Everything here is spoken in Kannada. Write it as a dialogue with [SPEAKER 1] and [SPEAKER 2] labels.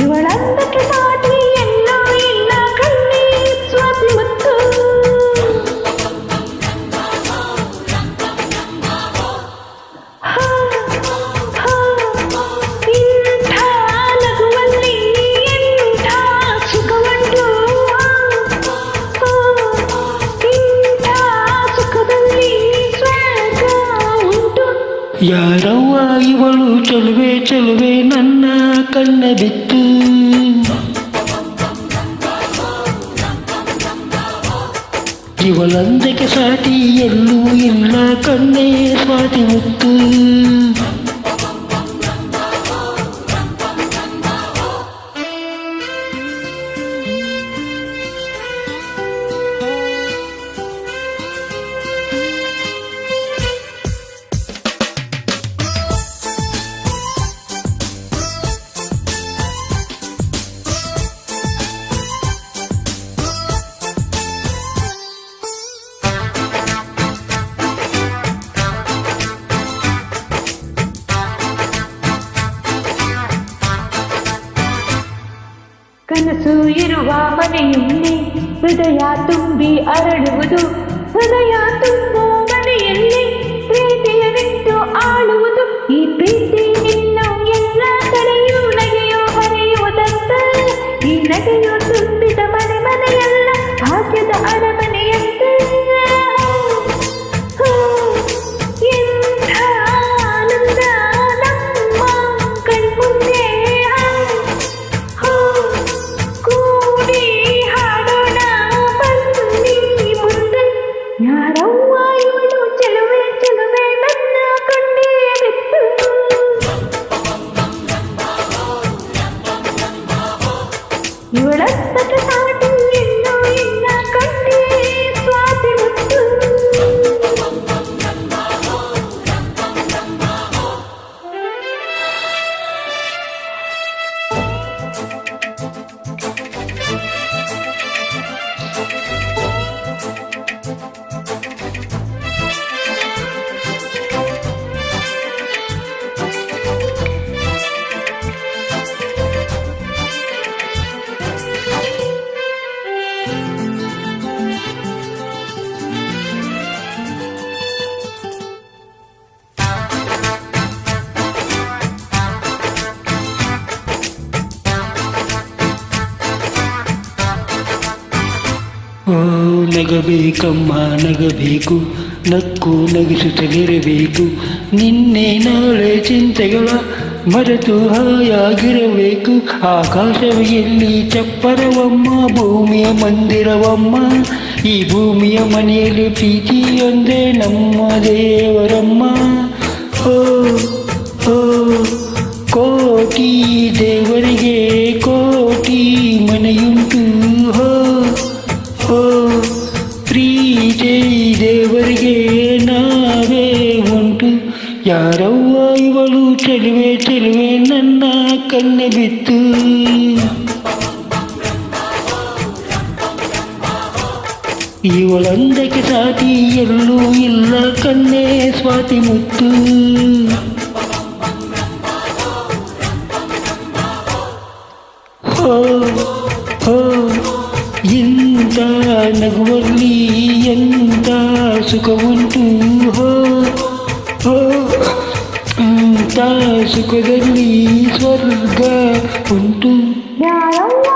[SPEAKER 1] ಇವಳಂದಕ್ಕೆ ಸಾಟಿ ಎಲ್ಲೋ ಇಲ್ಲ ಕಣ್ಣಿ ಸ್ವಾತಿ ಮುತ್ತು. ಇಂಥ ನಗುವಲ್ಲಿ ಎಂಥ ಸುಖವುಂಟು, ಇಂಥ ಸುಖದಲ್ಲಿ ಸ್ವರ್ಗ ಉಂಟು.
[SPEAKER 2] ಯಾರವ್ವ ಇವಳು ಚೆಲುವೆ ಚೆಲುವೆ ನನ್ನ ಕಣ್ಣ ಬಿತ್ತು. ಇವಳಂದಕ್ಕೆ ಸಾಟಿ ಎಲ್ಲೂ ಇಲ್ಲ ಕಣ್ಣೇ ಸ್ವಾತಿ ಮುತ್ತು.
[SPEAKER 1] ಕನಸು ಇರುವ ಮನೆಯಲ್ಲಿ ಹೃದಯ ತುಂಬಿ ಅರಳುವುದು, ಹೃದಯ ತುಂಬೋ ಮನೆಯಲ್ಲಿ ಪ್ರೀತಿಯ ನಿಂತು ಆಳುವುದು. ಈ ಪ್ರೀತಿ ನಿನ್ನು ಎಲ್ಲ ಕಡೆಯೂ ನಗೆಯೋ ಹರಿಯುವುದಂತ, ಈ ನಗೆಯೋ ತುಂಬಿದ ಮನೆ ಮನೆಯಲ್ಲ ಭಾಗ್ಯದ ಅರಮನೆಯಂತೆ. ಎಂಥ ಆನಂದ ನಮ್ಮ ಕಣ್ಮುಂದೆ, ಕೂಡಿ ಹಾಡೋಣ ಬನ್ನಿ ಮುಂದೆ. ಯಾರವ್ವ ಇವಳು ಚೆಲುವೆ ಚೆಲುವೆ ನನ್ನ ಕಣ್ಣೇ ಬಿತ್ತು. ಇವಳಂದಕ್ಕೆ ಸಾಟಿ ಎಲ್ಲೋ ಇಲ್ಲ ಕಣ್ಣೇ ಸ್ವಾತಿ ಮುತ್ತು.
[SPEAKER 2] ಓ ನಗಬೇಕಮ್ಮ ನಗಬೇಕು, ನಕ್ಕು ನಗಿಸುತ್ತಲಿರಬೇಕು, ನಿನ್ನೆ ನಾಳೆ ಚಿಂತೆಗಳ ಮರೆತು ಹಾಯಾಗಿರಬೇಕು. ಆಕಾಶವೆಯಲ್ಲಿ ಚಪ್ಪರವಮ್ಮ, ಭೂಮಿಯ ಮಂದಿರವಮ್ಮ, ಈ ಭೂಮಿಯ ಮನೆಯಲ್ಲಿ ಪ್ರೀತಿಯೊಂದೇ ನಮ್ಮ ದೇವರಮ್ಮ. ಓ ಓ ಕೋಟಿ ದೇವರಿಗೆ ಕೋಟಿ ಮನೆಯುಂಟು, ಹೋ ಓ ಪ್ರೀತಿ ದೇವರಿಗೆ ನಾವೇ ಉಂಟು. ಯಾರವ್ವ ಇವಳು ಚೆಲುವೆ ಚೆಲುವೆ ನನ್ನ ಕಣ್ಣ ಬಿತ್ತು. ಇವಳಂದಕ್ಕೆ ಸಾಟಿ ಎಲ್ಲೂ ಇಲ್ಲ ಕಣ್ಣೇ ಸ್ವಾತಿ ಮುತ್ತು. ಹೋ ಹೋ ಇಂಥ ನಗುವಲ್ಲಿ ಎಂಥ ಸುಖವುಂಟು, ಹೋ ಹೋ ಇಂಥ ಸುಖದಲ್ಲಿ ಸ್ವರ್ಗ ಉಂಟು.
[SPEAKER 1] ಯಾರವ್ವ